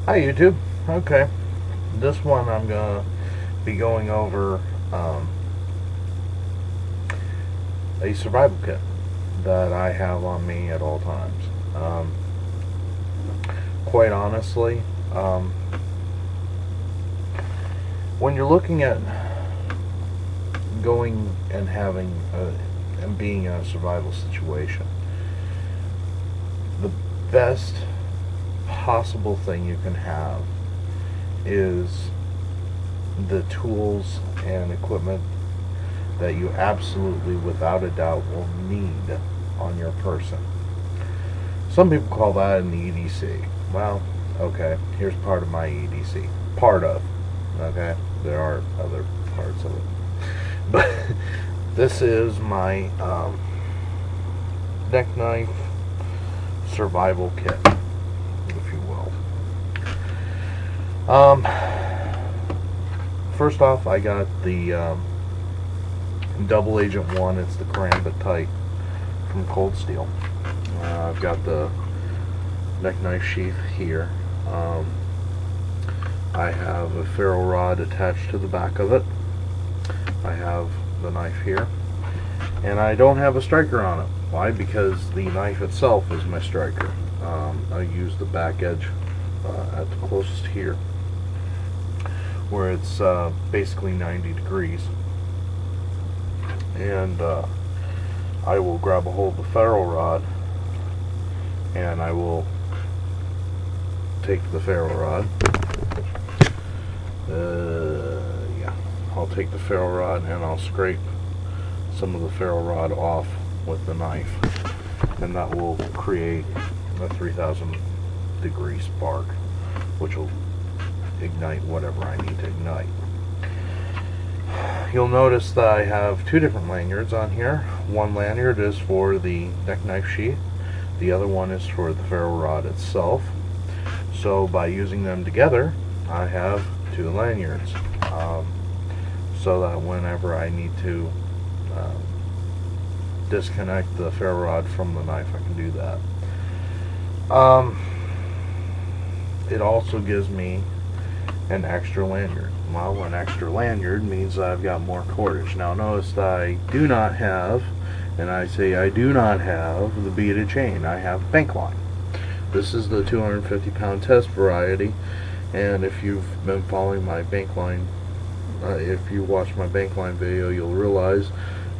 Hi YouTube. Okay, this one I'm gonna be going over a survival kit that I have on me at all times. Quite honestly, when you're looking at going and having and being in a survival situation, the best possible thing you can have is the tools and equipment that you absolutely, without a doubt, will need on your person. Some people call that an EDC. Well, okay, here's part of my EDC. Part of. Okay? There are other parts of it. But this is my neck knife survival kit, if you will. First off, I got the double agent one. It's the karambit type from Cold Steel. I've got the neck knife sheath here. I have a ferro rod attached to the back of it. I have the knife here, and I don't have a striker on it. Why? Because the knife itself is my striker. I use the back edge at the closest here, where it's basically 90 degrees, and I will grab a hold of the ferro rod, and I will take the ferro rod. I'll take the ferro rod and I'll scrape some of the ferro rod off with the knife, and that will create a 3000 degree spark, which will ignite whatever I need to ignite. You'll notice that I have two different lanyards on here. One lanyard is for the neck knife sheath, the other one is for the ferro rod itself. So by using them together, I have two lanyards, so that whenever I need to disconnect the ferro rod from the knife, I can do that. It also gives me an extra lanyard. Well, an extra lanyard means I've got more cordage. Now notice that I do not have, and I say I do not have, the beaded chain. I have Bankline. This is the 250 pound test variety, and if you've been following my Bankline, if you watch my Bankline video, you'll realize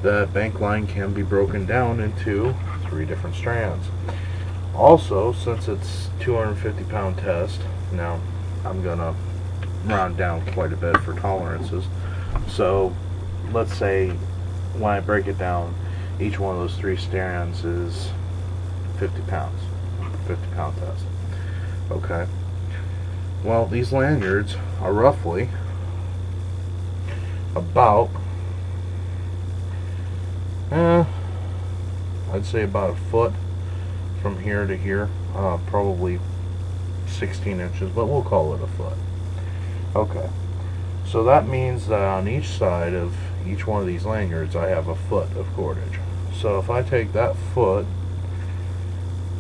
that Bankline can be broken down into 3 different strands. Also, since it's 250 pound test, now I'm gonna round down quite a bit for tolerances. So let's say when I break it down, each one of those 3 strands is 50 pounds. 50 pound test. Okay. Well, these lanyards are roughly about I'd say about a foot from here to here, probably 16 inches, but we'll call it a foot. Okay, so that means that on each side of each one of these lanyards I have a foot of cordage. So if I take that foot,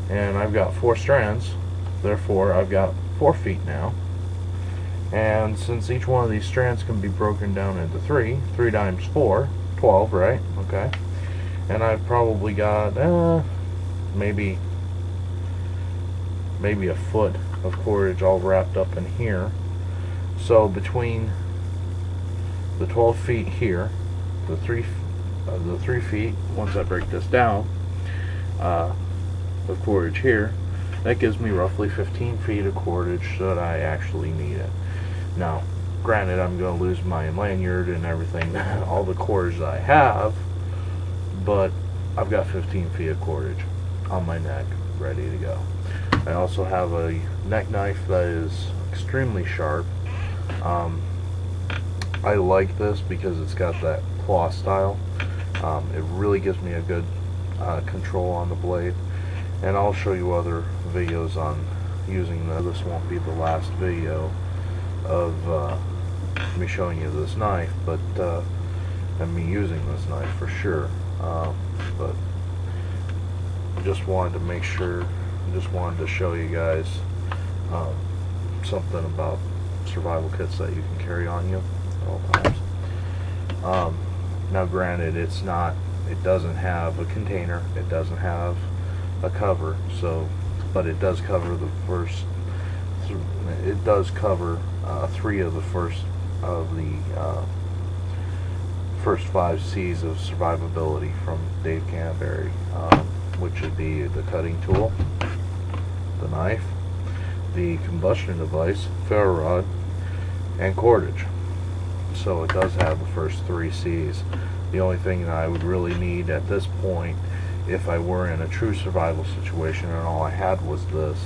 and I've got 4 strands, therefore I've got 4 feet now. And since each one of these strands can be broken down into 3 times 4, 12, right? Okay. And I've probably got maybe a foot of cordage all wrapped up in here. So between the 12 feet here, the 3 feet, once I break this down, of cordage here, that gives me roughly 15 feet of cordage that I actually need it. Now, granted, I'm going to lose my lanyard and everything, all the cordage that I have, but I've got 15 feet of cordage on my neck, ready to go. I also have a neck knife that is extremely sharp. I like this because it's got that claw style. It really gives me a good control on the blade, and I'll show you other videos on using this. This won't be the last video of me showing you this knife, but and me using this knife for sure. But just wanted to make sure, just wanted to show you guys something about survival kits that you can carry on you at all times. Now granted, it doesn't have a container, it doesn't have a cover, so, but it does cover the first, it does cover 3 of the first five C's of survivability from Dave Canterbury, which would be the cutting tool, the knife, the combustion device, ferro rod, and cordage. So it does have the first 3 C's. The only thing that I would really need at this point, if I were in a true survival situation and all I had was this,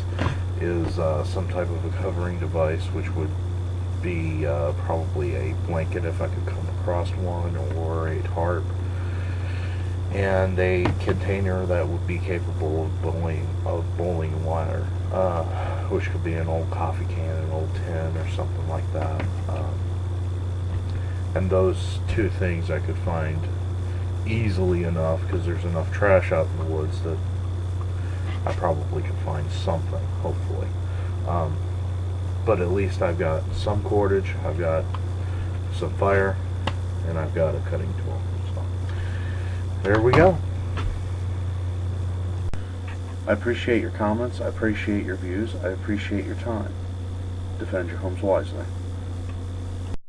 is some type of a covering device, which would be probably a blanket if I could come across one, or a tarp, and a container that would be capable of bowling wire, which could be an old coffee can, an old tin, or something like that. And those 2 things I could find easily enough, because there's enough trash out in the woods that I probably could find something, hopefully. But at least I've got some cordage, I've got some fire, and I've got a cutting tool. So there we go. I appreciate your comments, I appreciate your views, I appreciate your time. Defend your homes wisely.